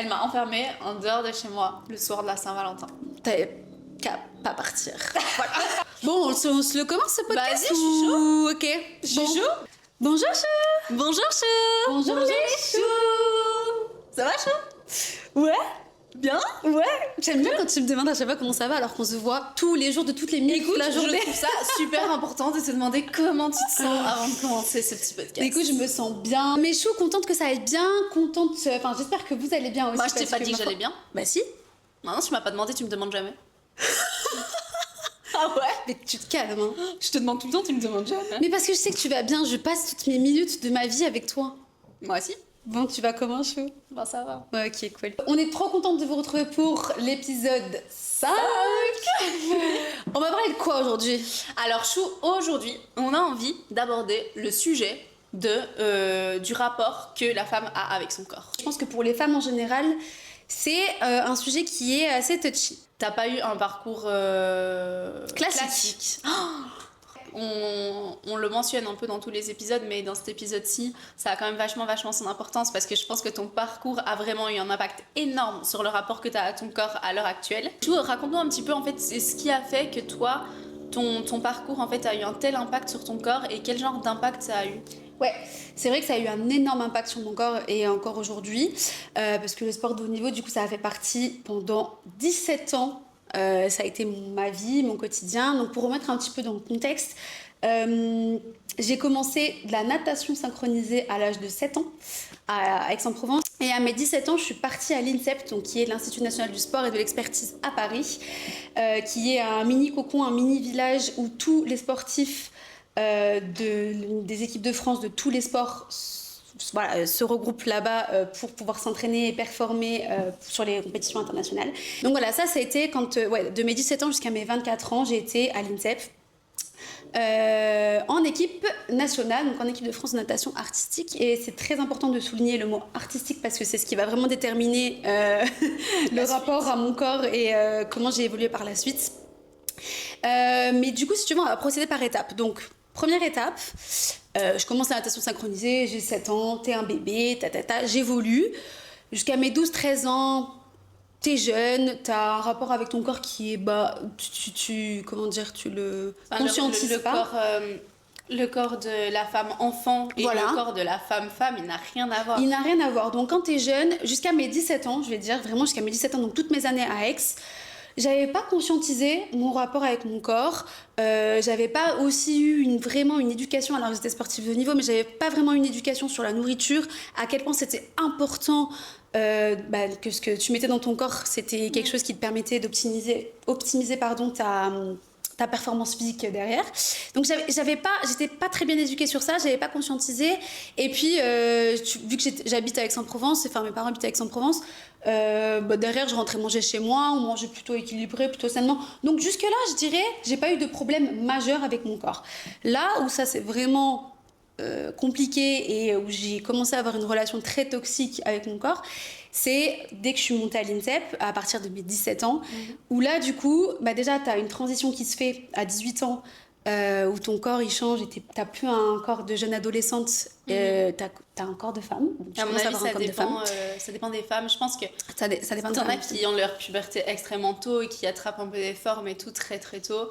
Elle m'a enfermée en dehors de chez moi le soir de la Saint-Valentin. T'avais qu'à pas partir. Voilà. Bon, on se le commence ce podcast. Vas-y, je suis chaud. Ok. Je suis chaud. Bonjour chou. Bonjour chou. Bonjour les choux. Ça va chou? Ouais. Bien? Ouais. J'aime bien quand tu me demandes à chaque fois comment ça va alors qu'on se voit tous les jours de toutes les minutes. Écoute, la journée. je trouve ça super important de te demander comment tu te sens avant de commencer ce petit podcast. Écoute, je me sens bien. Mais chou, contente que ça aille bien, contente. Enfin, j'espère que vous allez bien aussi. Moi, je t'ai pas dit que j'allais bien. Bah si. Non, tu m'as pas demandé, tu me demandes jamais. Ah ouais? Mais tu te calmes, hein. Je te demande tout le temps, tu me demandes jamais. Mais parce que je sais que tu vas bien, je passe toutes mes minutes de ma vie avec toi. Moi aussi. Bon, tu vas comment, chou? Bon, ça va. Ouais, ok, cool. On est trop contente de vous retrouver pour l'épisode 5. On va parler de quoi aujourd'hui? Alors chou, aujourd'hui, on a envie d'aborder le sujet du rapport que la femme a avec son corps. Je pense que pour les femmes en général, c'est un sujet qui est assez touchy. T'as pas eu un parcours Classique. On le mentionne un peu dans tous les épisodes, mais dans cet épisode-ci, ça a quand même vachement son importance parce que je pense que ton parcours a vraiment eu un impact énorme sur le rapport que tu as à ton corps à l'heure actuelle. Raconte-nous un petit peu, en fait, c'est ce qui a fait que toi, ton parcours, en fait, a eu un tel impact sur ton corps et quel genre d'impact ça a eu? Ouais, c'est vrai que ça a eu un énorme impact sur mon corps et encore aujourd'hui, parce que le sport de haut niveau, du coup, ça a fait partie pendant 17 ans. Ça a été ma vie, mon quotidien. Donc pour remettre un petit peu dans le contexte, j'ai commencé de la natation synchronisée à l'âge de 7 ans à Aix-en-Provence. Et à mes 17 ans, je suis partie à l'INSEP, donc qui est l'Institut National du Sport et de l'Expertise à Paris, qui est un mini cocon, un mini village où tous les sportifs des équipes de France de tous les sports se regroupent là-bas pour pouvoir s'entraîner et performer sur les compétitions internationales. Donc voilà, ça a été quand, de mes 17 ans jusqu'à mes 24 ans, j'ai été à l'INSEP en équipe nationale, donc en équipe de France de natation artistique. Et c'est très important de souligner le mot artistique parce que c'est ce qui va vraiment déterminer le rapport à mon corps et comment j'ai évolué par la suite. Mais du coup, si tu veux, on va procéder par étapes. Donc, première étape, je commence la natation synchronisée, j'ai 7 ans, t'es un bébé, j'évolue. Jusqu'à mes 12-13 ans, t'es jeune, t'as un rapport avec ton corps qui est, comment dire, tu le conscientises pas. Le corps de la femme enfant et voilà. Le corps de la femme, il n'a rien à voir. Il n'a rien à voir. Donc quand t'es jeune, jusqu'à mes 17 ans, je vais dire vraiment jusqu'à mes 17 ans, donc toutes mes années à Aix, j'avais pas conscientisé mon rapport avec mon corps. J'avais pas aussi eu vraiment une éducation. Alors j'étais sportive de haut niveau, mais j'avais pas vraiment une éducation sur la nourriture. À quel point c'était important que ce que tu mettais dans ton corps, c'était quelque chose qui te permettait optimiser ta performance physique derrière. Donc j'étais pas très bien éduquée sur ça, j'avais pas conscientisé. Et puis vu que j'habite à Aix-en-Provence, enfin mes parents habitent à Aix-en-Provence, derrière je rentrais manger chez moi, on mangeait plutôt équilibré, plutôt sainement. Donc jusque là je dirais j'ai pas eu de problème majeur avec mon corps. Là où ça c'est vraiment compliqué et où j'ai commencé à avoir une relation très toxique avec mon corps, c'est dès que je suis montée à l'INSEP, à partir de mes 17 ans, où là, du coup, déjà, tu as une transition qui se fait à 18 ans, où ton corps, il change et tu n'as plus un corps de jeune adolescente, tu as un corps de femme. À mon avis, ça dépend des femmes. Je pense que ça dépend t'en as qui ont leur puberté extrêmement tôt et qui attrapent un peu des formes et tout très tôt.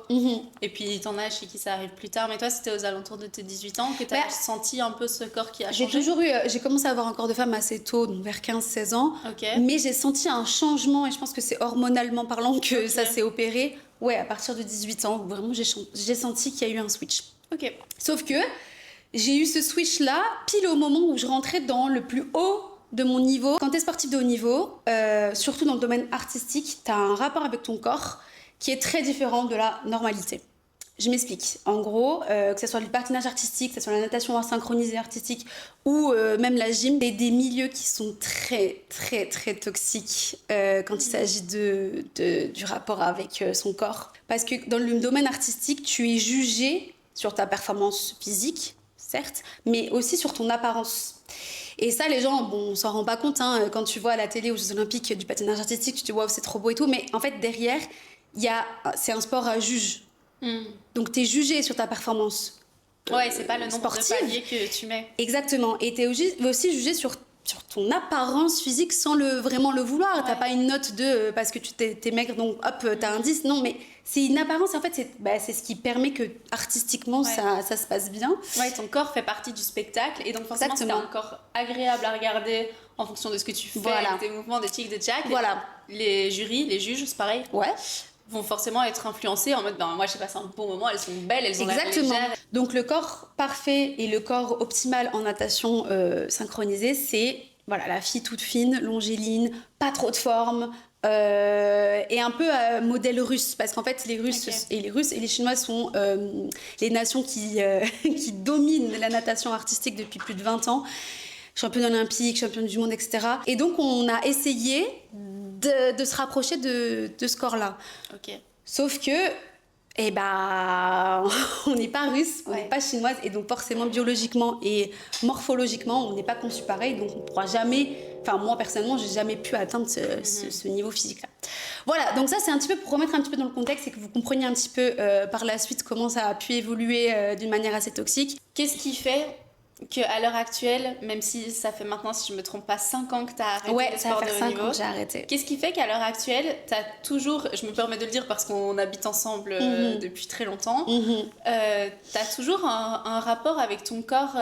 Et puis t'en as chez qui ça arrive plus tard. Mais toi, c'était aux alentours de tes 18 ans que tu as senti un peu ce corps qui a changé. J'ai commencé à avoir un corps de femme assez tôt, donc vers 15-16 ans. Okay. Mais j'ai senti un changement et je pense que c'est hormonalement parlant que ça s'est opéré. Ouais, à partir de 18 ans, vraiment j'ai senti qu'il y a eu un switch. Ok. Sauf que j'ai eu ce switch-là pile au moment où je rentrais dans le plus haut de mon niveau. Quand t'es sportif de haut niveau, surtout dans le domaine artistique, t'as un rapport avec ton corps qui est très différent de la normalité. Je m'explique. En gros, que ce soit le patinage artistique, que ce soit la natation synchronisée artistique ou même la gym, c'est des milieux qui sont très toxiques quand il s'agit du rapport avec son corps. Parce que dans le domaine artistique, tu es jugé sur ta performance physique, certes, mais aussi sur ton apparence. Et ça, les gens, on s'en rend pas compte, hein, quand tu vois à la télé aux Jeux Olympiques du patinage artistique, tu te dis waouh, c'est trop beau et tout, mais en fait, derrière, c'est un sport à juge. Donc, tu es jugé sur ta performance. Ouais, c'est pas le nombre sportive. de paliers que tu mets. Exactement. Et tu es aussi jugé sur sur ton apparence physique sans vraiment le vouloir. Ouais. T'as pas une note de parce que tu t'es maigre donc hop t'as un 10. Non mais c'est une apparence en fait c'est ce qui permet que artistiquement ça se passe bien. Ouais, ton corps fait partie du spectacle et donc forcément c'est un corps agréable à regarder en fonction de ce que tu fais, tes mouvements de tic de jack. Voilà. Les jurys, les juges, c'est pareil. Ouais. Vont forcément être influencés en mode moi j'ai passé un bon moment, elles sont belles, elles ont l'air légères. Donc le corps parfait et le corps optimal en natation synchronisée, c'est voilà, la fille toute fine, longéline, pas trop de forme, et un peu modèle russe, parce qu'en fait les Russes et les Chinois sont les nations qui dominent la natation artistique depuis plus de 20 ans. Championne olympique, championne du monde, etc. Et donc on a essayé de se rapprocher de ce corps-là. Sauf que, on n'est pas russe, on n'est pas chinoise, et donc forcément biologiquement et morphologiquement, on n'est pas conçu pareil, donc on ne pourra jamais, enfin moi personnellement, j'ai jamais pu atteindre ce niveau physique-là. Voilà, donc ça c'est un petit peu pour remettre un petit peu dans le contexte et que vous compreniez un petit peu par la suite comment ça a pu évoluer d'une manière assez toxique. Qu'est-ce qui fait qu'à l'heure actuelle, même si ça fait maintenant, si je me trompe pas, 5 ans que tu as arrêté le sport de haut niveau, 5 ans que j'ai arrêté. Qu'est-ce qui fait qu'à l'heure actuelle, tu as toujours, je me permets de le dire parce qu'on habite ensemble depuis très longtemps, tu as toujours un rapport avec ton corps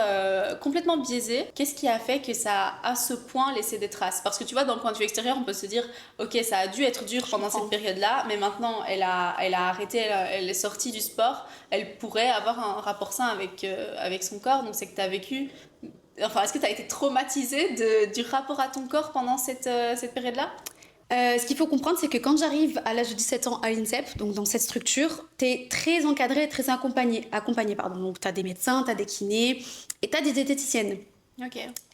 complètement biaisé. Qu'est-ce qui a fait que ça a à ce point laissé des traces? Parce que tu vois, d'un point de vue extérieur, on peut se dire, ok, ça a dû être dur pendant cette période-là, mais maintenant, elle a arrêté, elle est sortie du sport, elle pourrait avoir un rapport sain avec son corps, donc c'est que tu as vécu. Enfin, est-ce que tu as été traumatisée du rapport à ton corps pendant cette période-là? Ce qu'il faut comprendre, c'est que quand j'arrive à l'âge de 17 ans à l'INSEP, donc dans cette structure, t'es très encadrée, très accompagnée. Donc t'as des médecins, t'as des kinés et t'as des diététiciennes.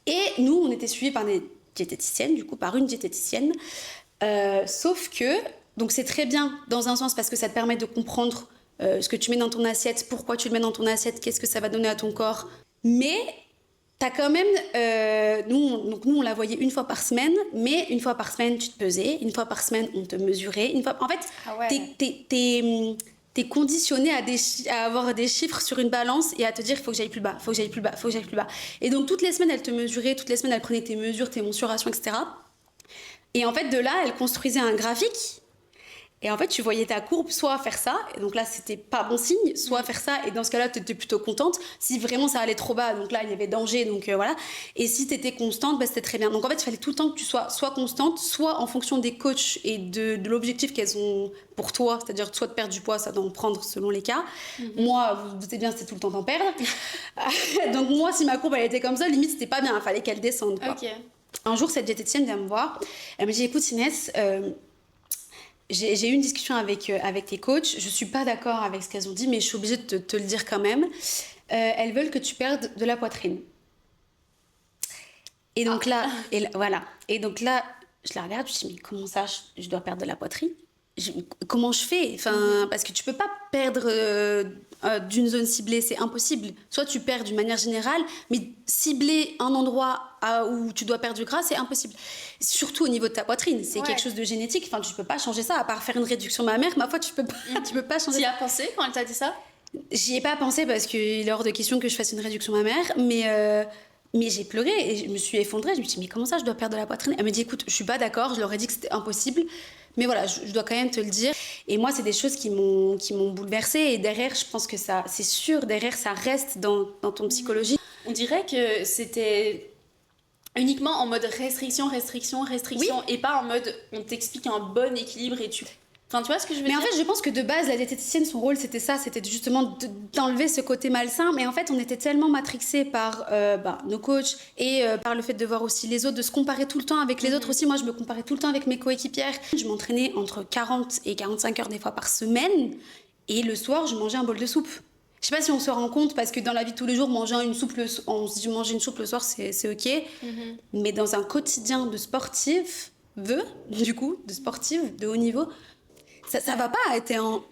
Et nous, on était suivis par des diététiciennes, du coup par une diététicienne. Sauf que, donc c'est très bien dans un sens parce que ça te permet de comprendre ce que tu mets dans ton assiette, pourquoi tu le mets dans ton assiette, qu'est-ce que ça va donner à ton corps. Mais t'as quand même... nous, on la voyait une fois par semaine, mais une fois par semaine, tu te pesais. Une fois par semaine, on te mesurait. En fait, t'es conditionné à avoir des chiffres sur une balance et à te dire, il faut que j'aille plus bas, il faut que j'aille plus bas, il faut que j'aille plus bas. Et donc, toutes les semaines, elle te mesurait, toutes les semaines, elle prenait tes mesures, tes mensurations, etc. Et en fait, de là, elle construisait un graphique. Et en fait, tu voyais ta courbe soit faire ça, et donc là, c'était pas bon signe, soit faire ça, et dans ce cas-là, tu étais plutôt contente. Si vraiment ça allait trop bas, donc là, il y avait danger, donc voilà. Et si tu étais constante, c'était très bien. Donc en fait, il fallait tout le temps que tu sois constante, soit en fonction des coachs et de l'objectif qu'elles ont pour toi, c'est-à-dire soit de perdre du poids, soit d'en prendre selon les cas. Moi, vous vous doutez bien, c'était tout le temps d'en perdre. Donc moi, si ma courbe, elle était comme ça, limite, c'était pas bien, il fallait qu'elle descende, quoi. Un jour, cette diététicienne vient me voir, elle me dit, écoute, Inès... J'ai eu une discussion avec tes coachs, je suis pas d'accord avec ce qu'elles ont dit, mais je suis obligée de te le dire quand même. Elles veulent que tu perdes de la poitrine. Et donc voilà. Et donc là, je la regarde, je me dis, mais comment ça, je dois perdre de la poitrine? Comment je fais? Parce que tu peux pas perdre d'une zone ciblée, c'est impossible. Soit tu perds d'une manière générale, mais cibler un endroit où tu dois perdre du gras, c'est impossible. Surtout au niveau de ta poitrine, c'est quelque chose de génétique. Enfin, tu peux pas changer ça, à part faire une réduction mammaire. Ma foi, tu peux pas changer. Tu y as pensé quand elle t'a dit ça? J'y ai pas pensé parce qu'il est hors de question que je fasse une réduction mammaire, mais j'ai pleuré et je me suis effondrée. Je me suis dit, mais comment ça, je dois perdre de la poitrine? Elle me dit, écoute, je suis pas d'accord, je leur ai dit que c'était impossible. Mais voilà, je dois quand même te le dire. Et moi, c'est des choses qui m'ont bouleversée. Et derrière, je pense que ça, c'est sûr, derrière, ça reste dans ton psychologie. On dirait que c'était uniquement en mode restriction, oui. Et pas en mode on t'explique un bon équilibre et tu... Enfin, tu vois ce que je veux dire? Mais en fait, je pense que de base, la diététicienne, son rôle, c'était ça, c'était justement d'enlever ce côté malsain. Mais en fait, on était tellement matrixés par nos coachs et par le fait de voir aussi les autres, de se comparer tout le temps avec les autres aussi. Moi, je me comparais tout le temps avec mes coéquipières. Je m'entraînais entre 40 et 45 heures des fois par semaine. Et le soir, je mangeais un bol de soupe. Je sais pas si on se rend compte, parce que dans la vie de tous les jours, manger une soupe le soir, c'est ok. Mais dans un quotidien de sportive, de haut niveau, ça va pas être un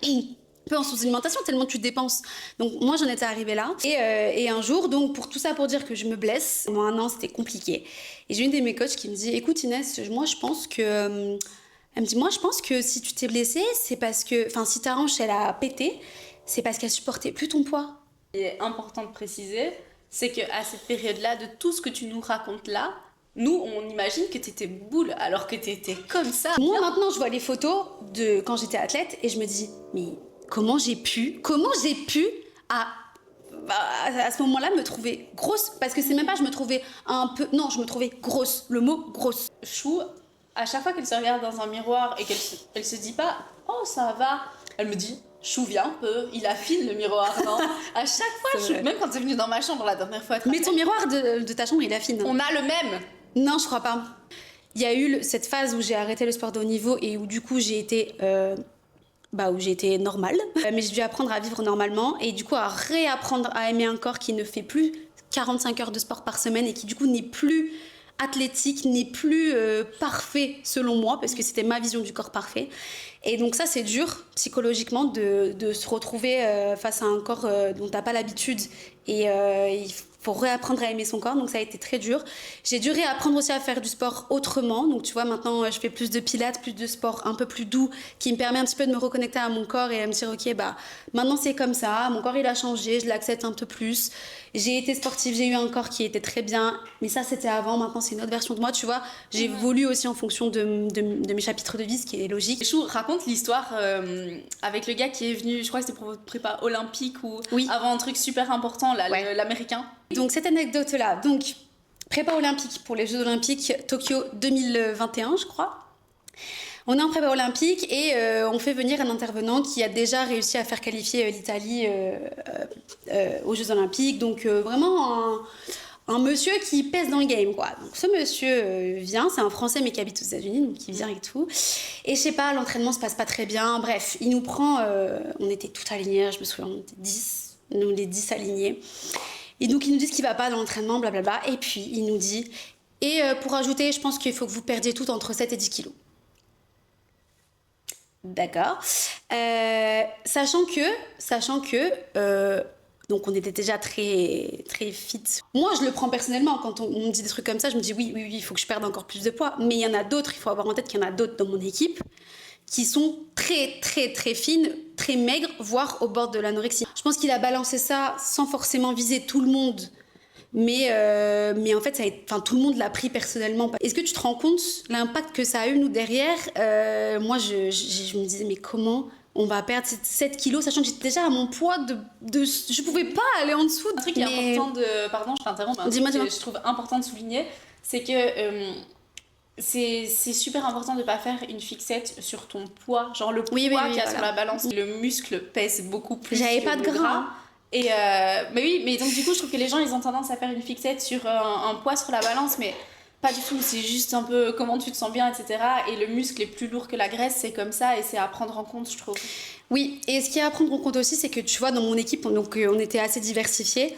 peu en sous-alimentation tellement tu dépenses. Donc moi j'en étais arrivée là et un jour, donc pour tout ça pour dire que je me blesse, pendant un an c'était compliqué et j'ai une de mes coachs qui me dit, écoute Inès, moi je pense que elle me dit, moi je pense que si tu t'es blessée, c'est parce que, enfin si ta hanche elle a pété, c'est parce qu'elle supportait plus ton poids. Il est important de préciser, c'est qu'à cette période-là, de tout ce que tu nous racontes là, Nous, on imagine que t'étais boule alors que t'étais comme ça. Moi, maintenant, je vois les photos de quand j'étais athlète et je me dis, mais comment j'ai pu à ce moment-là me trouver grosse, parce que c'est même pas je me trouvais un peu, non, je me trouvais grosse, le mot grosse. Chou, à chaque fois qu'elle se regarde dans un miroir et qu'elle se dit pas oh ça va, elle me dit Chou viens un peu, il affine le miroir, non? À chaque fois, Chou, même quand t'es venue dans ma chambre la dernière fois. Mais ton miroir de ta chambre il affine. On a le même. Non, je crois pas. Il y a eu cette phase où j'ai arrêté le sport de haut niveau et où du coup j'ai été où j'ai été normale, mais j'ai dû apprendre à vivre normalement et du coup à réapprendre à aimer un corps qui ne fait plus 45 heures de sport par semaine et qui du coup n'est plus athlétique, n'est plus parfait selon moi, parce que c'était ma vision du corps parfait. Et donc ça c'est dur psychologiquement de se retrouver face à un corps dont t'as pas l'habitude et il faut réapprendre à aimer son corps, donc ça a été très dur. J'ai dû réapprendre aussi à faire du sport autrement, donc tu vois maintenant je fais plus de pilates, plus de sport un peu plus doux, qui me permet un petit peu de me reconnecter à mon corps et à me dire ok maintenant c'est comme ça, mon corps il a changé, je l'accepte un peu plus. J'ai été sportive, j'ai eu un corps qui était très bien, mais ça c'était avant, maintenant c'est une autre version de moi, tu vois. J'évolue aussi en fonction de mes chapitres de vie, ce qui est logique. Chou, raconte l'histoire avec le gars qui est venu, je crois que c'était pour votre prépa olympique ou avant un truc super important, là, l'américain. Donc cette anecdote-là, donc prépa olympique pour les Jeux olympiques Tokyo 2021, je crois. On est en prépa olympique et on fait venir un intervenant qui a déjà réussi à faire qualifier l'Italie aux Jeux olympiques. Donc vraiment un monsieur qui pèse dans le game, quoi. Donc ce monsieur vient, c'est un Français mais qui habite aux États-Unis, donc il vient et tout. Et je sais pas, l'entraînement se passe pas très bien. Bref, il nous prend, on était tout alignés, je me souviens, on était 10, nous les 10 alignés. Et donc, il nous dit ce qui va pas dans l'entraînement, blablabla. Et puis, il nous dit, pour ajouter, je pense qu'il faut que vous perdiez toutes entre 7 et 10 kilos. D'accord. Sachant que donc on était déjà très, très fit. Moi, je le prends personnellement. Quand on me dit des trucs comme ça, je me dis oui, il faut que je perde encore plus de poids. Mais il y en a d'autres, il faut avoir en tête qu'il y en a d'autres dans mon équipe qui sont très, très, très fines, très maigres, voire au bord de l'anorexie. Je pense qu'il a balancé ça sans forcément viser tout le monde. Mais en fait, tout le monde l'a pris personnellement. Est-ce que tu te rends compte l'impact que ça a eu, nous, derrière moi, je me disais, mais comment on va perdre 7 kilos, sachant que j'étais déjà à mon poids je pouvais pas aller en dessous. Un truc qui est important de... Pardon, je t'interromps. Un truc que je trouve important de souligner, c'est que... c'est super important de pas faire une fixette sur ton poids, genre le poids qu'il y a sur la balance. Le muscle pèse beaucoup plus. J'avais pas de gras. Et mais donc du coup je trouve que les gens ils ont tendance à faire une fixette sur un poids sur la balance, mais pas du tout, c'est juste un peu comment tu te sens bien, etc. Et le muscle est plus lourd que la graisse, c'est comme ça et c'est à prendre en compte, je trouve. Oui, et ce qui est à prendre en compte aussi, c'est que tu vois, dans mon équipe, donc, on était assez diversifiés.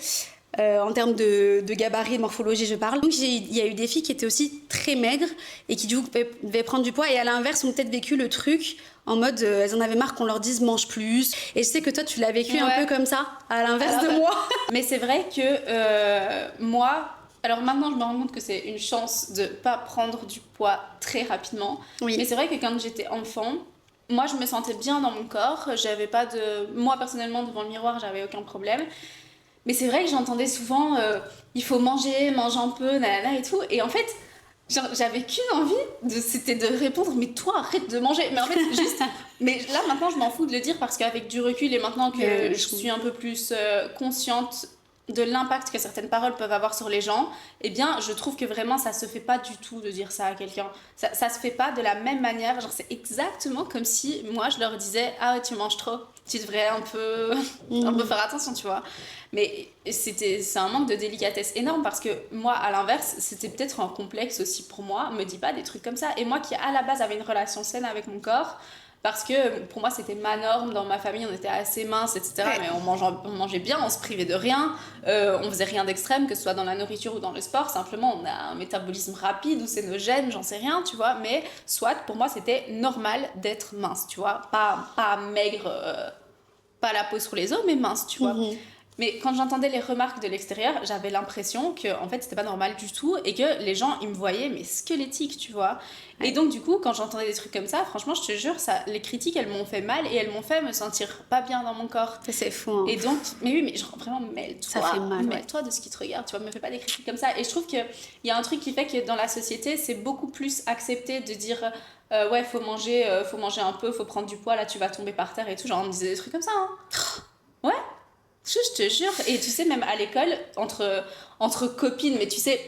En termes de gabarit, de morphologie, je parle. Donc il y a eu des filles qui étaient aussi très maigres et qui du coup devaient prendre du poids, et à l'inverse ont peut-être vécu le truc en mode elles en avaient marre qu'on leur dise mange plus. Et je sais que toi tu l'as vécu un peu comme ça, à l'inverse de moi. Mais c'est vrai que moi, alors maintenant je me rends compte que c'est une chance de pas prendre du poids très rapidement. Oui. Mais c'est vrai que quand j'étais enfant, moi je me sentais bien dans mon corps, j'avais pas de... Moi personnellement devant le miroir j'avais aucun problème. Mais c'est vrai que j'entendais souvent il faut manger un peu, nanana et tout. Et en fait, genre, j'avais qu'une envie, c'était de répondre mais toi arrête de manger. Mais en fait, juste. Mais là maintenant, je m'en fous de le dire parce qu'avec du recul et maintenant que je suis un peu plus consciente de l'impact que certaines paroles peuvent avoir sur les gens, eh bien, je trouve que vraiment ça se fait pas du tout de dire ça à quelqu'un. Ça se fait pas de la même manière. Genre, c'est exactement comme si moi je leur disais ah tu manges trop, tu devrais un peu faire attention, tu vois. Mais c'est un manque de délicatesse énorme parce que moi, à l'inverse, c'était peut-être un complexe aussi pour moi. Me dis pas des trucs comme ça. Et moi qui, à la base, avais une relation saine avec mon corps, parce que pour moi, c'était ma norme. Dans ma famille, on était assez minces, etc. Ouais. Mais on mangeait bien, on se privait de rien. On faisait rien d'extrême, que ce soit dans la nourriture ou dans le sport. Simplement, on a un métabolisme rapide ou c'est nos gènes, j'en sais rien, tu vois. Mais soit, pour moi, c'était normal d'être mince, tu vois. Pas maigre, pas la peau sur les os, mais mince, tu vois. Mais quand j'entendais les remarques de l'extérieur, j'avais l'impression que en fait c'était pas normal du tout et que les gens ils me voyaient mais squelettique, tu vois. Ouais. Et donc du coup, quand j'entendais des trucs comme ça, franchement, je te jure, ça, les critiques elles m'ont fait mal et elles m'ont fait me sentir pas bien dans mon corps. C'est fou. Hein. Et donc, mais oui, mais genre vraiment mêle-toi, ça fait mal, mêle-toi de ce qui te regarde, tu vois, me fais pas des critiques comme ça. Et je trouve qu'il y a un truc qui fait que dans la société, c'est beaucoup plus accepté de dire ouais, faut manger un peu, faut prendre du poids, là tu vas tomber par terre et tout. Genre on me disait des trucs comme ça, hein. Ouais. Je te jure, et tu sais, même à l'école, entre copines, mais tu sais,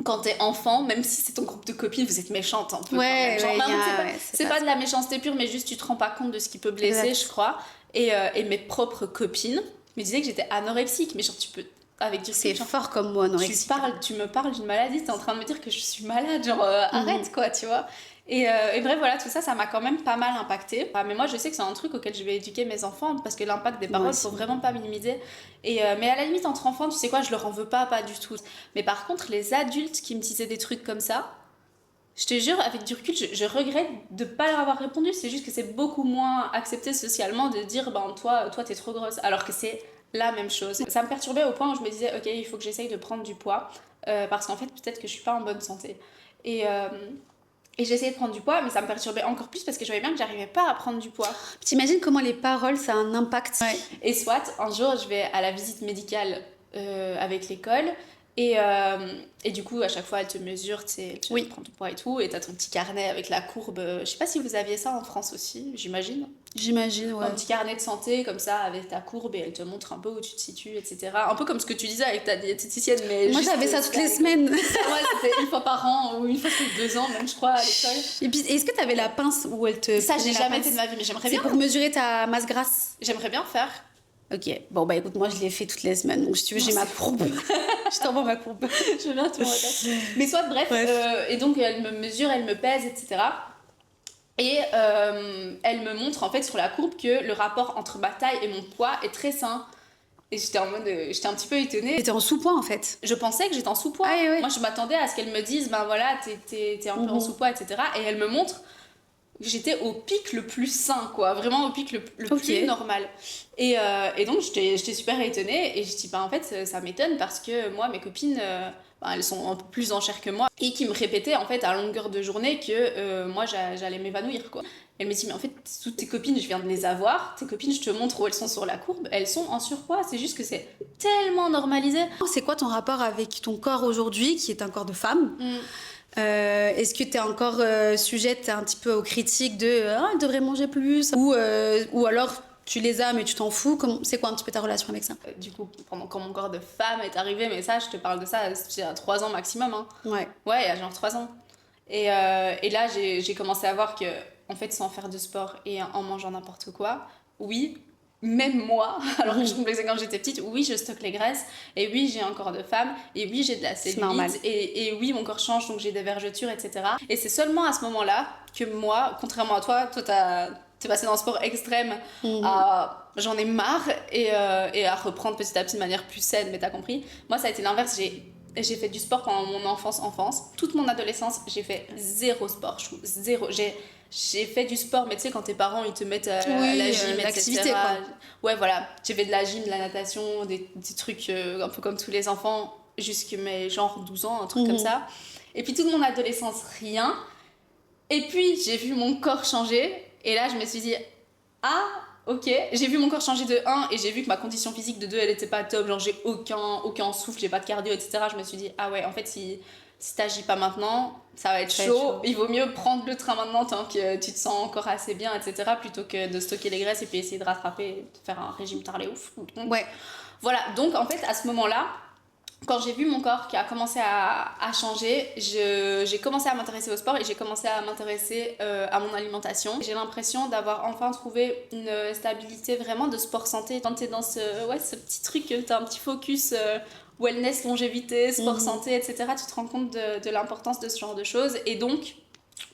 quand t'es enfant, même si c'est ton groupe de copines, vous êtes méchantes un peu. Ouais, quand même. Genre, c'est pas de la méchanceté pure, mais juste tu te rends pas compte de ce qui peut blesser, exact. je crois. Et mes propres copines me disaient que j'étais anorexique, mais genre tu peux. Avec du c'est fort comme moi, anorexique. Tu me parles d'une maladie, t'es en train de me dire que je suis malade, genre arrête quoi, tu vois. Et bref, voilà, tout ça, ça m'a quand même pas mal impacté. Mais moi, je sais que c'est un truc auquel je vais éduquer mes enfants parce que l'impact des paroles, faut vraiment pas minimiser. Mais à la limite, entre enfants, tu sais quoi, je leur en veux pas du tout. Mais par contre, les adultes qui me disaient des trucs comme ça, je te jure, avec du recul, je regrette de pas leur avoir répondu. C'est juste que c'est beaucoup moins accepté socialement de dire, ben toi t'es trop grosse, alors que c'est la même chose. Ça me perturbait au point où je me disais, ok, il faut que j'essaye de prendre du poids parce qu'en fait, peut-être que je suis pas en bonne santé. Et j'essayais de prendre du poids, mais ça me perturbait encore plus parce que je voyais bien que j'arrivais pas à prendre du poids. T'imagines comment les paroles, ça a un impact. Ouais. Et soit, un jour, je vais à la visite médicale avec l'école. Et du coup, à chaque fois, elle te mesure, tu prends ton poids et tout, et t'as ton petit carnet avec la courbe. Je sais pas si vous aviez ça en France aussi, j'imagine. J'imagine, ouais. Un petit carnet de santé comme ça, avec ta courbe, et elle te montre un peu où tu te situes, etc. Un peu comme ce que tu disais avec ta diététicienne, mais moi j'avais ça toutes les semaines. Ouais, c'était une fois par an, ou une fois tous les 2 ans, même je crois, à l'école. Et puis, est-ce que t'avais la pince où elle te. Ça, j'ai jamais fait de ma vie, mais j'aimerais bien. C'est pour mesurer ta masse grasse. J'aimerais bien faire. Ok, bon bah écoute, moi je l'ai fait toutes les semaines, donc si tu veux, j'ai ma courbe. Je t'envoie ma courbe. Je veux bien te regarder. Mais soit, bref. Et donc elle me mesure, elle me pèse, etc. Et elle me montre en fait sur la courbe que le rapport entre ma taille et mon poids est très sain. Et j'étais en mode, j'étais un petit peu étonnée. T'étais en sous-poids en fait. Je pensais que j'étais en sous-poids. Ah, oui. Moi je m'attendais à ce qu'elle me dise, ben voilà, t'es un peu en sous-poids, etc. Et elle me montre que j'étais au pic le plus sain, quoi. Vraiment au pic le plus normal. Et donc j'étais super étonnée. Et je dis, bah en fait, ça m'étonne parce que moi, mes copines, elles sont un peu plus en chair que moi. Et qui me répétaient en fait à longueur de journée que moi j'allais m'évanouir, quoi. Elle me dit, mais en fait, toutes tes copines, je viens de les avoir. Tes copines, je te montre où elles sont sur la courbe. Elles sont en surpoids. C'est juste que c'est tellement normalisé. C'est quoi ton rapport avec ton corps aujourd'hui, qui est un corps de femme ? Est-ce que t'es encore sujette un petit peu aux critiques de elle devrait manger plus ou alors tu les as mais tu t'en fous? C'est quoi un petit peu ta relation avec ça? Du coup, quand mon corps de femme est arrivé, mais ça, je te parle de ça, il y a 3 ans maximum. Hein. Ouais, il y a genre 3 ans. Et là, j'ai commencé à voir que, en fait, sans faire de sport et en mangeant n'importe quoi, oui, même moi, alors que je me plaisais quand j'étais petite, oui, je stocke les graisses, et oui, j'ai un corps de femme, et oui, j'ai de la cellulite, et oui, mon corps change, donc j'ai des vergetures, etc. Et c'est seulement à ce moment-là que moi, contrairement à toi, t'es passé dans le sport extrême à j'en ai marre et à reprendre petit à petit de manière plus saine, mais t'as compris. Moi, ça a été l'inverse, j'ai fait du sport pendant mon enfance. Toute mon adolescence, j'ai fait zéro sport, zéro. J'ai fait du sport, mais tu sais, quand tes parents ils te mettent à la gym, l'activité, etc. quoi. Ouais, voilà. J'ai fait de la gym, de la natation, des trucs un peu comme tous les enfants, jusqu'à mes genre 12 ans, un truc comme ça. Et puis toute mon adolescence, rien. Et puis j'ai vu mon corps changer, et là je me suis dit, ah, ok. J'ai vu mon corps changer de 1, et j'ai vu que ma condition physique de 2, elle était pas top, genre j'ai aucun souffle, j'ai pas de cardio, etc. Je me suis dit, ah ouais, en fait, si t'agis pas maintenant, ça va être chaud. Il vaut mieux prendre le train maintenant tant que tu te sens encore assez bien, etc. plutôt que de stocker les graisses et puis essayer de rattraper et de faire un régime tarlé ouf. Ouais. Voilà, donc en fait, à ce moment-là, quand j'ai vu mon corps qui a commencé à changer, j'ai commencé à m'intéresser au sport et j'ai commencé à m'intéresser à mon alimentation. J'ai l'impression d'avoir enfin trouvé une stabilité vraiment de sport santé. Quand t'es dans ce petit truc, t'as un petit focus wellness, longévité, sport santé, etc., tu te rends compte de l'importance de ce genre de choses. Et donc,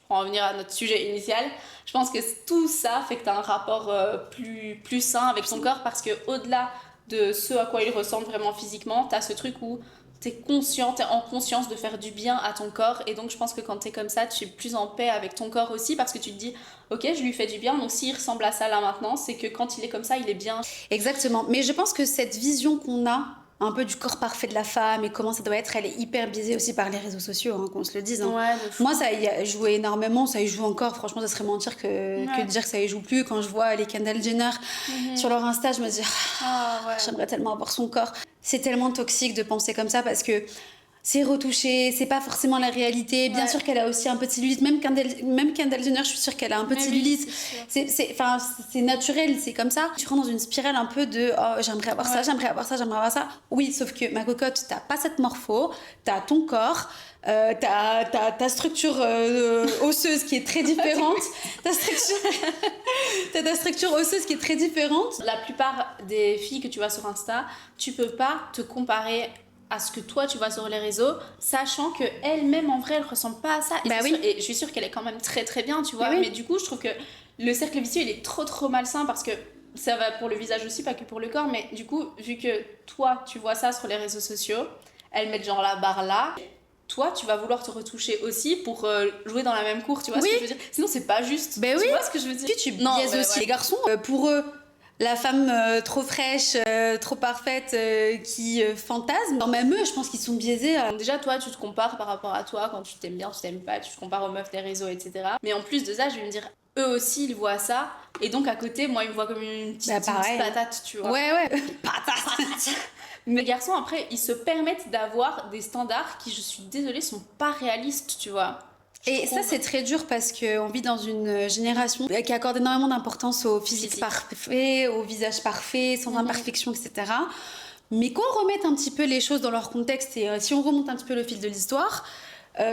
pour en revenir à notre sujet initial, je pense que tout ça fait que t'as un rapport plus sain avec ton corps parce que au-delà de ce à quoi il ressemble vraiment physiquement, t'as ce truc où t'es consciente, t'es en conscience de faire du bien à ton corps, et donc je pense que quand t'es comme ça, tu es plus en paix avec ton corps aussi, parce que tu te dis, ok, je lui fais du bien, donc s'il ressemble à ça là maintenant, c'est que quand il est comme ça, il est bien. Exactement. Mais je pense que cette vision qu'on a un peu du corps parfait de la femme et comment ça doit être, elle est hyper biaisée aussi par les réseaux sociaux, hein, qu'on se le dise. Hein. Ouais, de fou. Moi, ça y a joué énormément, ça y joue encore. Franchement, ça serait mentir que de dire que ça y joue plus. Quand je vois les Kendall Jenner sur leur Insta, je me dis, j'aimerais tellement avoir son corps. C'est tellement toxique de penser comme ça parce que c'est retouché, c'est pas forcément la réalité. Bien sûr qu'elle a aussi un petit cellulite, même Kendall Jenner, je suis sûre qu'elle a un petit cellulite. C'est naturel, c'est comme ça. Tu rentres dans une spirale un peu de oh, j'aimerais avoir ça, j'aimerais avoir ça, j'aimerais avoir ça. Oui, sauf que ma cocotte, t'as pas cette morpho, t'as ton corps. T'as ta structure osseuse qui est très différente. T'as ta structure osseuse qui est très différente. La plupart des filles que tu vois sur Insta, tu peux pas te comparer à ce que toi tu vois sur les réseaux, sachant que elle-même en vrai elle ressemble pas à ça. Et je suis sûre qu'elle est quand même très très bien, tu vois. Mais du coup, je trouve que le cercle vicieux il est trop malsain parce que ça va pour le visage aussi, pas que pour le corps. Mais du coup, vu que toi tu vois ça sur les réseaux sociaux, elles mettent genre la barre là. Toi, tu vas vouloir te retoucher aussi pour jouer dans la même cour, tu vois ce que je veux dire. Sinon, c'est pas juste. Tu vois ce que je veux dire. Puis tu biaises aussi les garçons. Pour eux, la femme trop fraîche, trop parfaite, qui fantasme. Alors même eux, je pense qu'ils sont biaisés. Déjà, toi, tu te compares par rapport à toi, quand tu t'aimes bien, tu t'aimes pas, tu te compares aux meufs des réseaux, etc. Mais en plus de ça, je vais me dire, eux aussi, ils voient ça. Et donc, à côté, moi, ils me voient comme une petite patate, tu vois. Ouais. Patate. Mais les garçons, après, ils se permettent d'avoir des standards qui, je suis désolée, sont pas réalistes, tu vois. Et ça, c'est très dur parce qu'on vit dans une génération qui accorde énormément d'importance au physique parfait, au visage parfait, sans imperfection, etc. Mais qu'on remette un petit peu les choses dans leur contexte et si on remonte un petit peu le fil de l'histoire,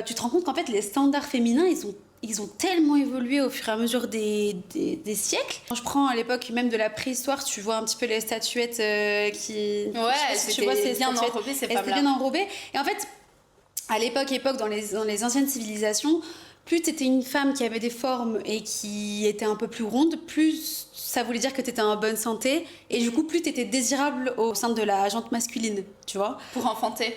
tu te rends compte qu'en fait, les standards féminins, ils ont tellement évolué au fur et à mesure des siècles. Quand je prends à l'époque même de la préhistoire, tu vois un petit peu les statuettes qui... Ouais, tu vois ces bien statuettes, enrobées, ces elles étaient femmes-là. bien enrobées. Et en fait, à l'époque, dans les anciennes civilisations, plus t'étais une femme qui avait des formes et qui était un peu plus ronde, plus ça voulait dire que t'étais en bonne santé. Et du coup, plus t'étais désirable au sein de la gente masculine, tu vois. Pour enfanter.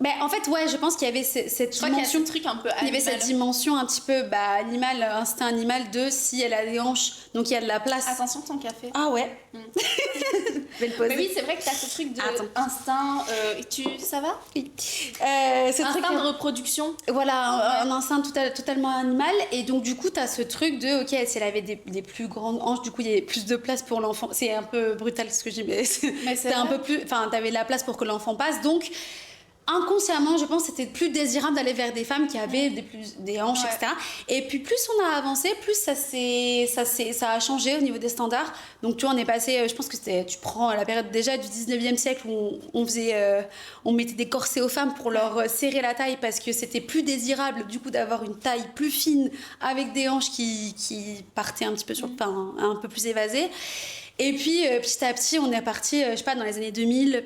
Ben, en fait, ouais, je pense qu'il y avait cette dimension. Truc un peu animal. Il y avait cette dimension un petit peu animal, instinct animal de si elle a des hanches, donc il y a de la place. Attention ton café. Ah ouais. Je vais le poser. Mais oui, c'est vrai que t'as ce truc de instinct. Ça va ce instinct truc, de reproduction. Voilà, un instinct totalement animal. Et donc, du coup, t'as ce truc de, ok, si elle avait des plus grandes hanches, du coup, il y avait plus de place pour l'enfant. C'est un peu brutal ce que je dis, mais c'était un peu plus. Enfin, t'avais de la place pour que l'enfant passe. Donc, inconsciemment, je pense que c'était plus désirable d'aller vers des femmes qui avaient des hanches, etc. Et puis plus on a avancé, plus ça a changé au niveau des standards. Donc tu vois, on est passé, je pense que tu prends la période déjà du 19e siècle où on mettait des corsets aux femmes pour leur serrer la taille parce que c'était plus désirable du coup d'avoir une taille plus fine avec des hanches qui partaient un petit peu sur le pain, un peu plus évasées. Et puis petit à petit, on est parti, je sais pas, dans les années 2000,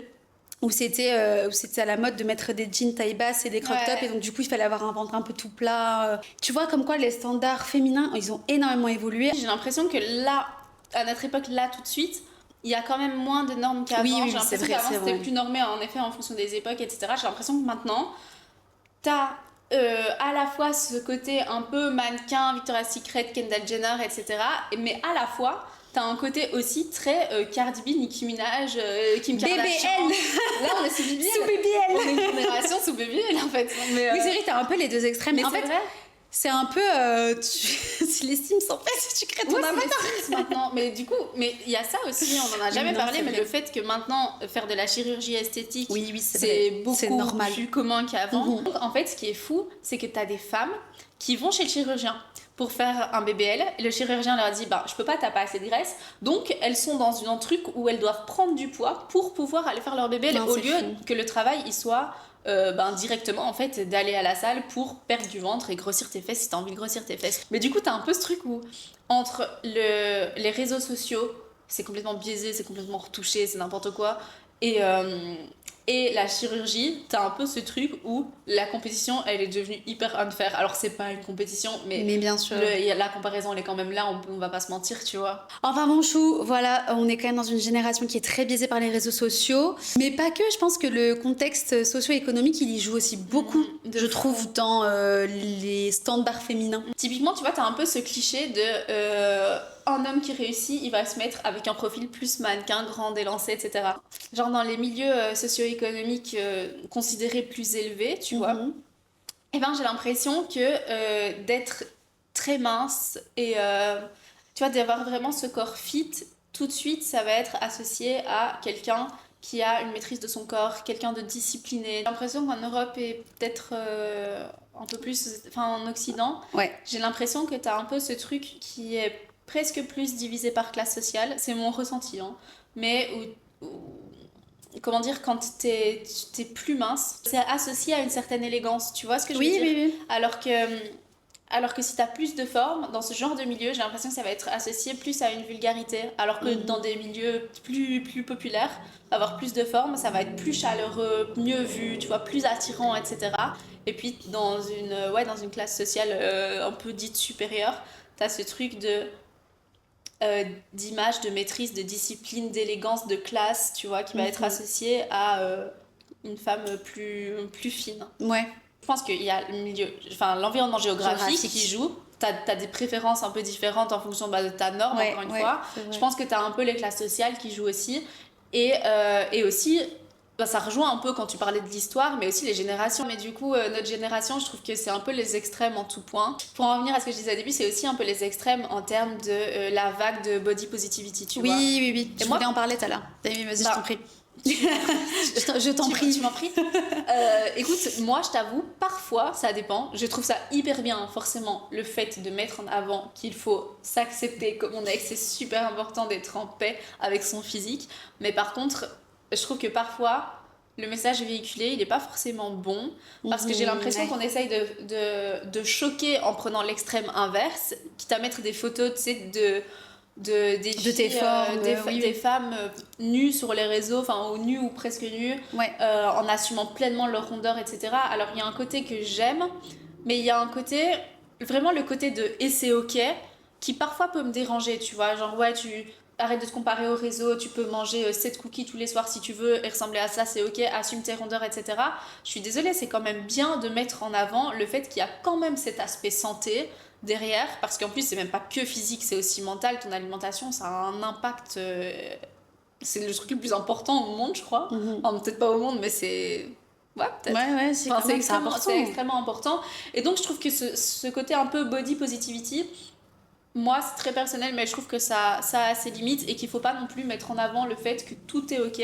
où c'était à la mode de mettre des jeans taille basse et des crop tops, et donc du coup il fallait avoir un ventre un peu tout plat. Tu vois comme quoi les standards féminins, ils ont énormément évolué. J'ai l'impression que là, à notre époque, là tout de suite, il y a quand même moins de normes qu'avant. Oui, J'ai l'impression qu'avant c'était plus normé en effet en fonction des époques, etc. J'ai l'impression que maintenant, t'as à la fois ce côté un peu mannequin, Victoria's Secret, Kendall Jenner, etc. Mais à la fois t'as un côté aussi très Cardi B, Nicki Minaj, Kim Kardashian. BBL. Là, on est sous BBL. Sous BBL. On est une génération sous BBL, en fait. Mais, oui, c'est vrai, t'as un peu les deux extrêmes. Mais en fait, vrai. C'est un peu... si les Sims, en fait, tu crées ton avatar. Maintenant. Mais du coup, il y a ça aussi, on en a jamais parlé, mais le fait que maintenant, faire de la chirurgie esthétique, c'est beaucoup normal. plus commun qu'avant. Donc, en fait, ce qui est fou, c'est que t'as des femmes qui vont chez le chirurgien pour faire un BBL, et le chirurgien leur dit je peux pas, t'as pas assez de graisse, donc elles sont dans un truc où elles doivent prendre du poids pour pouvoir aller faire leur BBL, au lieu que le travail il soit directement en fait d'aller à la salle pour perdre du ventre et grossir tes fesses si t'as envie de grossir tes fesses. Mais du coup t'as un peu ce truc où entre les réseaux sociaux, c'est complètement biaisé, c'est complètement retouché, c'est n'importe quoi, et Et la chirurgie, t'as un peu ce truc où la compétition, elle est devenue hyper unfair. Alors c'est pas une compétition, mais bien sûr. la comparaison, elle est quand même là, on va pas se mentir, tu vois. Enfin mon chou, voilà, on est quand même dans une génération qui est très biaisée par les réseaux sociaux. Mais pas que, je pense que le contexte socio-économique, il y joue aussi beaucoup, je trouve, dans les standards féminins. Typiquement, tu vois, t'as un peu ce cliché de un homme qui réussit, il va se mettre avec un profil plus mannequin, grand, élancé, etc. Genre dans les milieux socio-économiques considérés plus élevés, tu vois. Et ben j'ai l'impression que d'être très mince et tu vois, d'avoir vraiment ce corps fit, tout de suite, ça va être associé à quelqu'un qui a une maîtrise de son corps, quelqu'un de discipliné. J'ai l'impression qu'en Europe et peut-être un peu plus, enfin en Occident, j'ai l'impression que t'as un peu ce truc qui est presque plus divisé par classe sociale. C'est mon ressenti, hein. Mais comment dire, quand t'es plus mince, c'est associé à une certaine élégance, tu vois ce que je veux dire? Oui. Alors que si t'as plus de forme, dans ce genre de milieu, j'ai l'impression que ça va être associé plus à une vulgarité. Alors que dans des milieux plus populaires, avoir plus de forme, ça va être plus chaleureux, mieux vu, tu vois, plus attirant, etc. Et puis dans une classe sociale un peu dite supérieure, t'as ce truc d'image, de maîtrise, de discipline, d'élégance, de classe, tu vois, qui va être associé à une femme plus fine. Ouais. Je pense qu'il y a l'environnement géographique qui joue. T'as des préférences un peu différentes en fonction de ta norme, encore une fois. Je pense que t'as un peu les classes sociales qui jouent aussi. Et aussi, ça rejoint un peu quand tu parlais de l'histoire, mais aussi les générations. Mais du coup, notre génération, je trouve que c'est un peu les extrêmes en tout point. Pour en revenir à ce que je disais au début, c'est aussi un peu les extrêmes en termes de la vague de body positivity, tu vois. Oui. Je voulais en parler tout à l'heure. Vas-y, je t'en prie. je t'en prie. Tu m'en pries. Écoute, moi, je t'avoue, parfois, ça dépend. Je trouve ça hyper bien, forcément, le fait de mettre en avant qu'il faut s'accepter comme on est, que c'est super important d'être en paix avec son physique. Mais par contre, je trouve que parfois, le message véhiculé, il n'est pas forcément bon. Parce que j'ai l'impression qu'on essaye de choquer en prenant l'extrême inverse, quitte à mettre des photos, tu sais, des femmes nues sur les réseaux, enfin ou nues ou presque nues, en assumant pleinement leur rondeur, etc. Alors il y a un côté que j'aime, mais il y a un côté, vraiment le côté de et c'est ok, qui parfois peut me déranger, tu vois, genre tu arrête de te comparer au réseau, tu peux manger 7 cookies tous les soirs si tu veux et ressembler à ça, c'est ok, assume tes rondeurs, etc. Je suis désolée, c'est quand même bien de mettre en avant le fait qu'il y a quand même cet aspect santé derrière, parce qu'en plus c'est même pas que physique, c'est aussi mental. Ton alimentation, ça a un impact, c'est le truc le plus important au monde, je crois. Enfin, peut-être pas au monde, mais c'est peut-être. C'est extrêmement important. Et donc je trouve que ce côté un peu body positivity, moi c'est très personnel, mais je trouve que ça a ses limites et qu'il faut pas non plus mettre en avant le fait que tout est ok.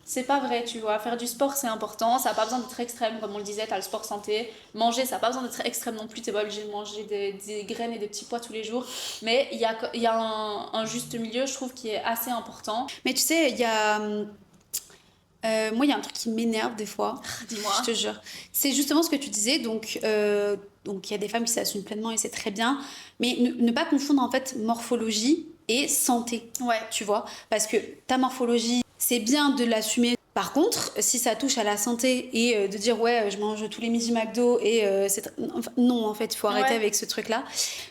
C'est pas vrai, tu vois. Faire du sport, c'est important. Ça n'a pas besoin d'être extrême, comme on le disait. T'as le sport santé. Manger, ça n'a pas besoin d'être extrême non plus. T'es pas obligé de manger des graines et des petits pois tous les jours. Mais il y a un juste milieu, je trouve, qui est assez important. Mais tu sais, il y a... moi, il y a un truc qui m'énerve des fois. Dis-moi. Je te jure. C'est justement ce que tu disais. Donc, il y a des femmes qui s'assument pleinement et c'est très bien. Mais ne pas confondre, en fait, morphologie et santé. Tu vois. Parce que ta morphologie, c'est bien de l'assumer. Par contre, si ça touche à la santé et de dire je mange tous les midis McDo et non, en fait, il faut arrêter avec ce truc-là.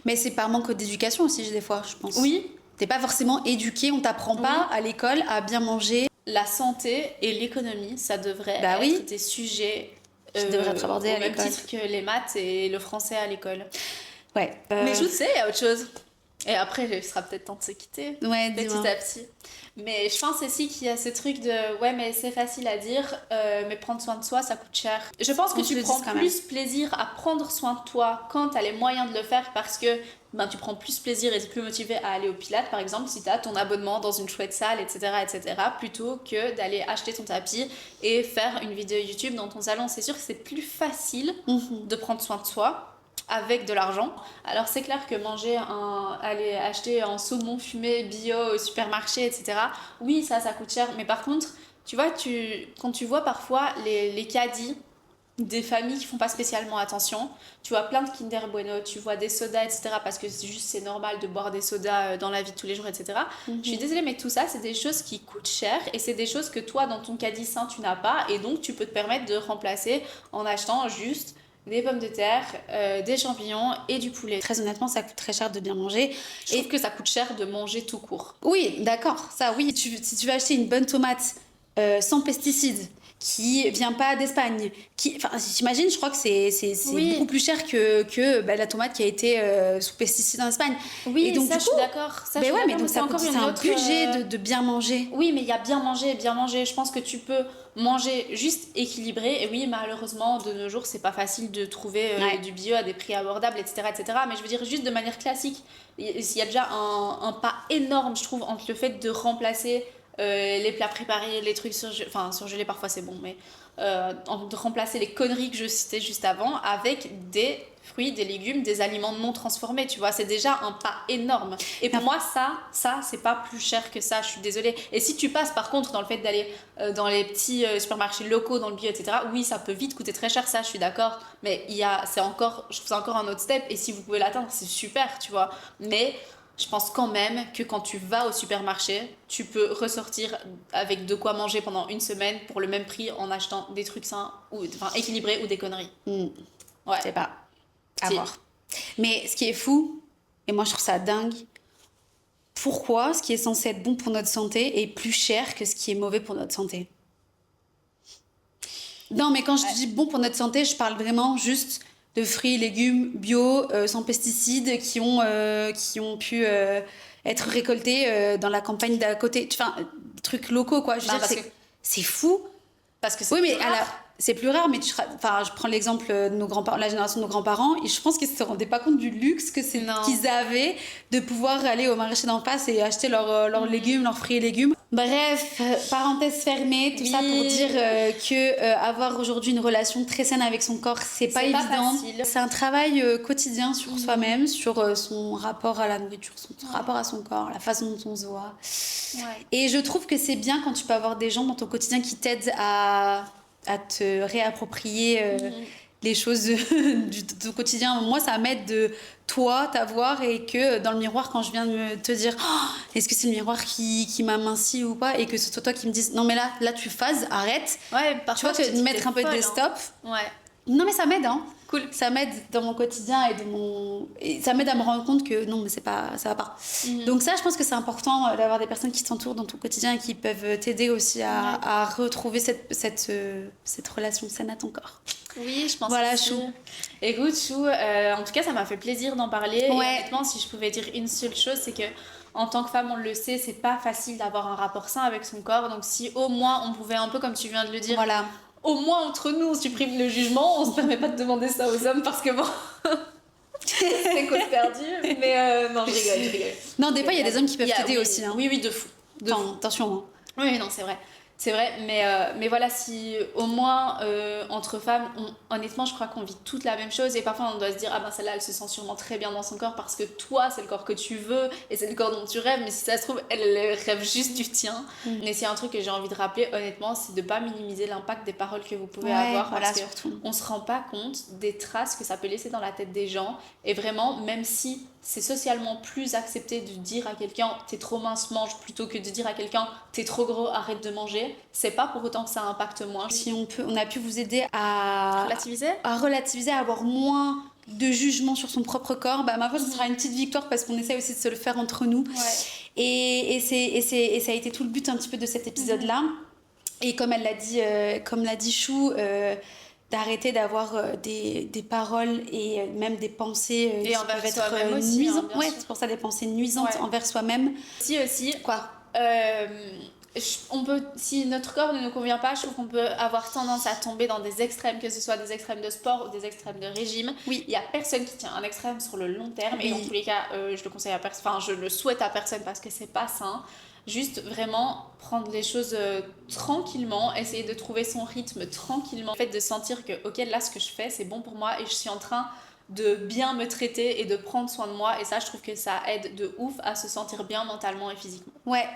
Mais c'est par manque d'éducation aussi, des fois, je pense. Oui. T'es pas forcément éduqué, on t'apprend pas à l'école à bien manger. La santé et l'économie, ça devrait être des sujets qui devraient être abordés à l'école. Au même titre que les maths et le français à l'école. Mais je sais, il y a autre chose. Et après, il sera peut-être temps de se quitter, petit à petit. Mais je pense aussi qu'il y a ce truc de mais c'est facile à dire, mais prendre soin de soi, ça coûte cher. Je pense que tu prends plus plaisir à prendre soin de toi quand tu as les moyens de le faire, parce que tu prends plus plaisir et tu es plus motivé à aller au Pilates, par exemple, si tu as ton abonnement dans une chouette salle, etc., plutôt que d'aller acheter ton tapis et faire une vidéo YouTube dans ton salon. C'est sûr que c'est plus facile de prendre soin de soi avec de l'argent. Alors c'est clair que aller acheter un saumon fumé bio au supermarché, etc. Oui, ça coûte cher. Mais par contre, tu vois, quand tu vois parfois les caddies des familles qui font pas spécialement attention. Tu vois plein de Kinder Bueno, tu vois des sodas, etc. Parce que c'est normal de boire des sodas dans la vie de tous les jours, etc. Je suis désolée, mais tout ça, c'est des choses qui coûtent cher et c'est des choses que toi, dans ton caddie sain, tu n'as pas. Et donc, tu peux te permettre de remplacer en achetant juste des pommes de terre, des champignons et du poulet. Très honnêtement, ça coûte très cher de bien manger. Je trouve que ça coûte cher de manger tout court. Oui, d'accord, ça oui. Si tu veux acheter une bonne tomate sans pesticides, qui vient pas d'Espagne, enfin, j'imagine, je crois que c'est Oui. beaucoup plus cher que la tomate qui a été sous pesticides en Espagne. Oui, et donc, ça, du je coup, suis d'accord. Ça, mais je suis ouais, mais d'accord, donc c'est ça coûte, encore c'est une un autre, budget de bien manger. Oui, mais il y a bien manger et bien manger. Je pense que tu peux manger juste équilibré. Et oui, malheureusement, de nos jours, c'est pas facile de trouver du bio à des prix abordables, etc., etc. Mais je veux dire, juste de manière classique, il y a déjà un pas énorme, je trouve, entre le fait de remplacer les plats préparés, les trucs surgelés, parfois c'est bon, mais de remplacer les conneries que je citais juste avant avec des fruits, des légumes, des aliments non transformés, tu vois, c'est déjà un pas énorme. Et pour moi, ça, c'est pas plus cher que ça, je suis désolée. Et si tu passes par contre dans le fait d'aller dans les petits supermarchés locaux, dans le bio, etc., oui, ça peut vite coûter très cher, ça, je suis d'accord, mais je trouve ça encore un autre step, et si vous pouvez l'atteindre, c'est super, tu vois. Mais je pense quand même que quand tu vas au supermarché, tu peux ressortir avec de quoi manger pendant une semaine pour le même prix en achetant des trucs sains, équilibrés ou des conneries. Ouais. Je sais pas. À Si. voir. Mais ce qui est fou, et moi je trouve ça dingue, pourquoi ce qui est censé être bon pour notre santé est plus cher que ce qui est mauvais pour notre santé? Non, mais quand je dis bon pour notre santé, je parle vraiment juste de fruits, légumes bio, sans pesticides, qui ont pu être récoltés dans la campagne d'à côté. Enfin, trucs locaux, quoi. Je veux dire, c'est fou. Parce que c'est oui, mais rare. c'est plus rare, mais je prends l'exemple de nos grands-parents, la génération de nos grands-parents, et je pense qu'ils se rendaient pas compte du luxe qu'ils avaient de pouvoir aller au marché d'en face et acheter leurs légumes, leurs fruits et légumes. Bref, parenthèse fermée, tout ça pour dire que avoir aujourd'hui une relation très saine avec son corps, c'est pas évident. C'est un travail quotidien sur soi-même, sur son rapport à la nourriture, son rapport à son corps, la façon dont on se voit. Ouais. Et je trouve que c'est bien quand tu peux avoir des gens dans ton quotidien qui t'aident à te réapproprier les choses de ton quotidien. Moi, ça m'aide de toi t'avoir et que dans le miroir, quand je viens de te dire est-ce que c'est le miroir qui m'amincit ou pas, et que ce soit toi qui me dise non mais là tu phases, arrête. Ouais, parfois tu vois, te mettre un peu de stop. Ouais. Non mais ça m'aide, hein. Cool. Ça m'aide dans mon quotidien et ça m'aide à me rendre compte que non mais ça va pas. Donc ça, je pense que c'est important d'avoir des personnes qui t'entourent dans ton quotidien et qui peuvent t'aider aussi à retrouver cette relation saine à ton corps. Oui, je pense. Voilà, Chou. Écoute, Chou, en tout cas, ça m'a fait plaisir d'en parler. Ouais. Et honnêtement, si je pouvais dire une seule chose, c'est que en tant que femme, on le sait, c'est pas facile d'avoir un rapport sain avec son corps. Donc si au moins on pouvait un peu, comme tu viens de le dire, voilà. Au moins entre nous, on supprime le jugement, on se permet pas de demander ça aux hommes parce que bon, c'est cause perdue. Mais non, je rigole. Non, des fois, il y a des hommes qui peuvent t'aider aussi. Hein. Oui, de fou. Attention. Hein. Oui, non, c'est vrai. C'est vrai, mais voilà, si au moins entre femmes, honnêtement, je crois qu'on vit toutes la même chose, et parfois on doit se dire ah ben celle-là elle se sent sûrement très bien dans son corps parce que toi c'est le corps que tu veux et c'est le corps dont tu rêves, mais si ça se trouve elle rêve juste du tien. Mais c'est un truc que j'ai envie de rappeler honnêtement, c'est de pas minimiser l'impact des paroles que vous pouvez avoir, parce qu'on se rend pas compte des traces que ça peut laisser dans la tête des gens, et vraiment même si c'est socialement plus accepté de dire à quelqu'un t'es trop mince, mange, plutôt que de dire à quelqu'un t'es trop gros, arrête de manger, c'est pas pour autant que ça impacte moins. Si on a pu vous aider à relativiser, à avoir moins de jugement sur son propre corps, bah ma foi ce sera une petite victoire, parce qu'on essaie aussi de se le faire entre nous. Et ça a été tout le but un petit peu de cet épisode là. Et comme l'a dit Chou, d'arrêter d'avoir des paroles et même des pensées qui peuvent être nuisantes. C'est pour ça, des pensées nuisantes envers soi-même. Si aussi. Quoi on peut, si notre corps ne nous convient pas, je trouve qu'on peut avoir tendance à tomber dans des extrêmes, que ce soit des extrêmes de sport ou des extrêmes de régime. Oui. Il y a personne qui tient un extrême sur le long terme, et dans tous les cas, je le conseille à personne, enfin je le souhaite à personne parce que c'est pas sain. Juste vraiment prendre les choses tranquillement, essayer de trouver son rythme tranquillement. Le fait de sentir que ok, là ce que je fais c'est bon pour moi et je suis en train de bien me traiter et de prendre soin de moi, et ça je trouve que ça aide de ouf à se sentir bien mentalement et physiquement. Ouais.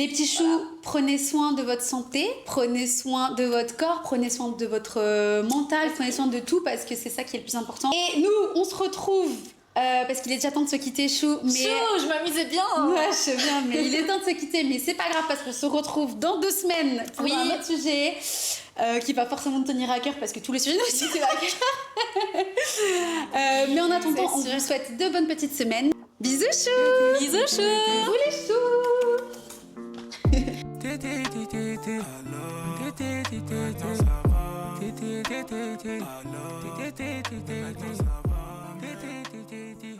Les petits choux, prenez soin de votre santé, prenez soin de votre corps, prenez soin de votre mental, prenez soin de tout parce que c'est ça qui est le plus important. Et nous, on se retrouve parce qu'il est déjà temps de se quitter, Chou. Mais... Chou, je m'amusais bien. Ouais, je sais bien, mais il est temps de se quitter. Mais c'est pas grave parce qu'on se retrouve dans 2 semaines pour un autre sujet qui va forcément te tenir à cœur parce que tous les sujets aussi c'est à cœur. Mais en attendant, on vous souhaite de bonnes petites semaines. Bisous, Chou. Bisous, Chou. Vous les choux. Hello.